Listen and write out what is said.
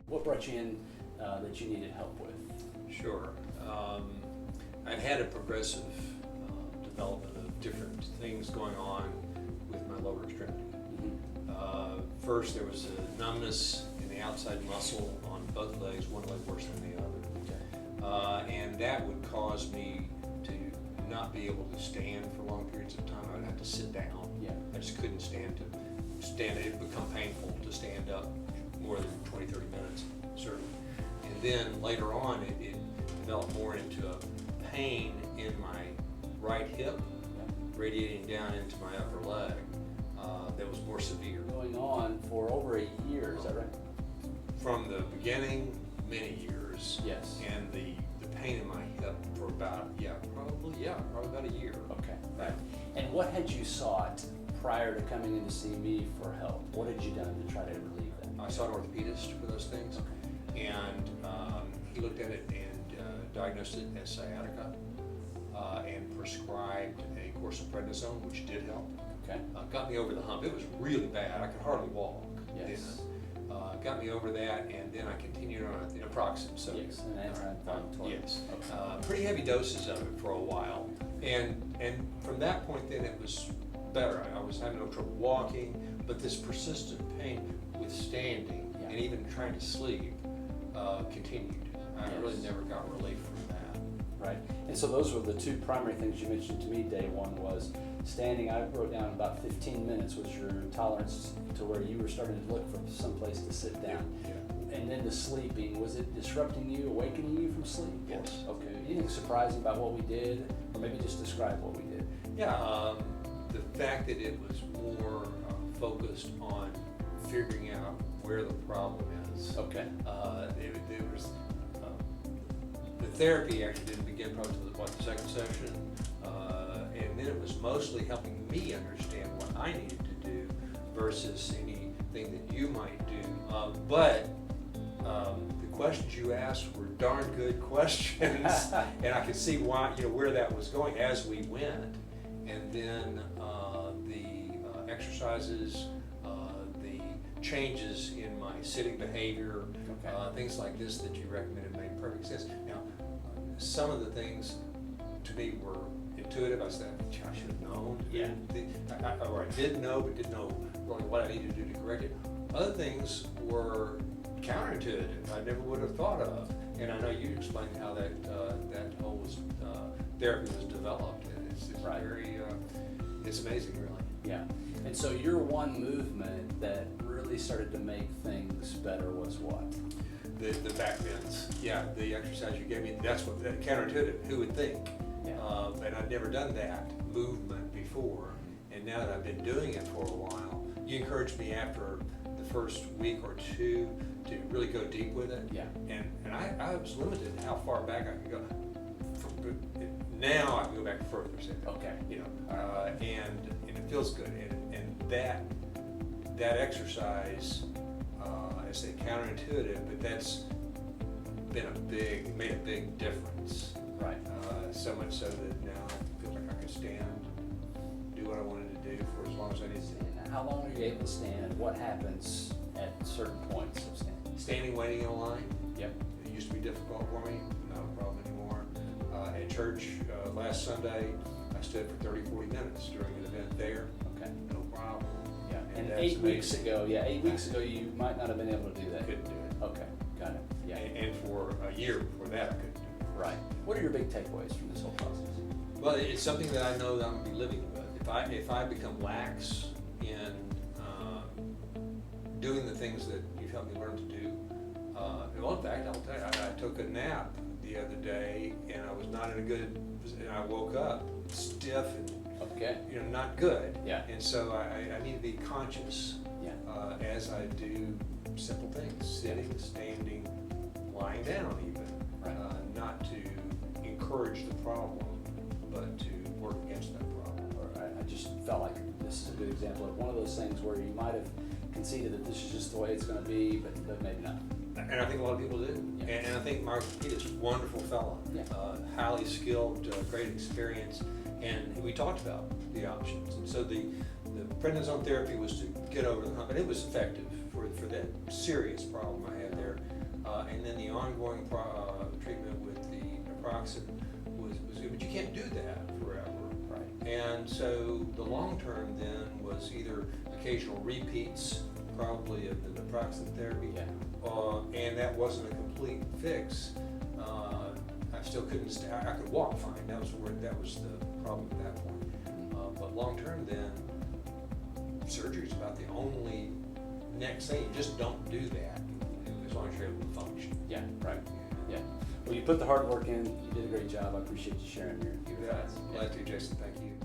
What brought you in that you needed help with? Sure. I've had a progressive development of different things going on with my lower extremity. First, there was a numbness in the outside muscle on both legs, one leg worse than the other. And that would cause me to not be able to stand for long periods of time. I would have to sit down. Yeah. I just couldn't stand. It would become painful to stand up more than 20, 30 minutes, certainly. And then later on, it developed more into a pain in my right hip, radiating down into my upper leg. That was more severe. Going on for over a year, is that right? From the beginning, many years. Yes. And the pain in my hip for about, probably about a year. Okay, right. And what had you sought prior to coming in to see me for help? What had you done to try to relieve that? I saw an orthopedist for those things, and he looked at it and diagnosed it as sciatica, and prescribed a course of prednisone, which did help. Okay. Got me over the hump. It was really bad. I could hardly walk. Yes. Then. Got me over that, and then I continued on the naproxen. So yes, an anti-inflammatory. yes. Okay. Pretty heavy doses of it for a while, and from that point, then it was better. I was having no trouble walking, but this persistent pain with standing and even trying to sleep continued. I really never got relief from that. Right. And so those were the two primary things you mentioned to me day one was standing. I wrote down about 15 minutes was your tolerance to where you were starting to look for some place to sit down. Yeah. And then the sleeping, was it disrupting you, awakening you from sleep? Yes. Okay. Anything surprising about what we did? Or maybe just describe what we did. Yeah, the fact that it was more focused on figuring out where the problem is. Okay. There was the therapy actually didn't begin probably until the second session, and then it was mostly helping me understand what I needed to do versus anything that you might do. But the questions you asked were darn good questions, and I could see why, where that was going as we went. And then the exercises, the changes in my sitting behavior, things like this that you recommended made perfect sense. Now, some of the things to me were intuitive. I said, I should have known. Yeah. Or I did know, but didn't know really what I needed to do to correct it. Other things were counterintuitive. I never would have thought of. And I know you explained how that whole therapy was developed. And it's right. It's amazing, really. Yeah. And so your one movement that really started to make things better was what? The back bends. Yeah, the exercise you gave me, that's what, counterintuitive, who would think? Yeah. And I'd never done that movement before. And now that I've been doing it for a while, you encouraged me after the first week or two to really go deep with it. Yeah. And I was limited how far back I could go. Now I can go back further. Okay. And it feels good. And that exercise, I say counterintuitive, but that's made a big difference. Right. So much so that now I feel like I can stand, do what I wanted to do for as long as I need to. How long are you able to stand? What happens at certain points of standing? Standing, waiting in a line. Yep. It used to be difficult for me, not a problem anymore. At church last Sunday, I stood for 30, 40 minutes during an event there. Okay. No problem. Yeah. And that's 8 weeks amazing. ago, 8 weeks ago, you might not have been able to do that. Couldn't do it. Okay. Got it. Yeah. And for a year before that, I couldn't do it. Right. What are your big takeaways from this whole process? Well, it's something that I know that I'm going to be living with. If I become lax in doing the things that you've helped me learn to do, well, in fact, I'll tell you, I took a nap the other day, and I was not in a good, and I woke up stiff and not good. Yeah. And so I need to be conscious as I do simple things, sitting, standing, lying down even, not to encourage the problem, but to work against that problem. I just felt like this is a good example of one of those things where you might have conceded that this is just the way it's going to be, but maybe not. And I think a lot of people do. Yeah. And I think Mark is a wonderful fellow, highly skilled, great experience, and we talked about the options. And so the prednisone therapy was to get over the hump, and it was effective for for that serious problem I had there. And then the ongoing treatment with the naproxen was good, but you can't do that forever. Right. And so the long term then was either occasional repeats, probably of the naproxen therapy, Yeah. and that wasn't a complete fix. I still couldn't. I could walk fine. That was the problem at that point. But long term, then surgery is about the only next thing. You just don't do that as long as you're able to function. Yeah, right. Yeah. Well, you put the hard work in. You did a great job. I appreciate you sharing your Yeah, thoughts. glad to, Jason. Thank you.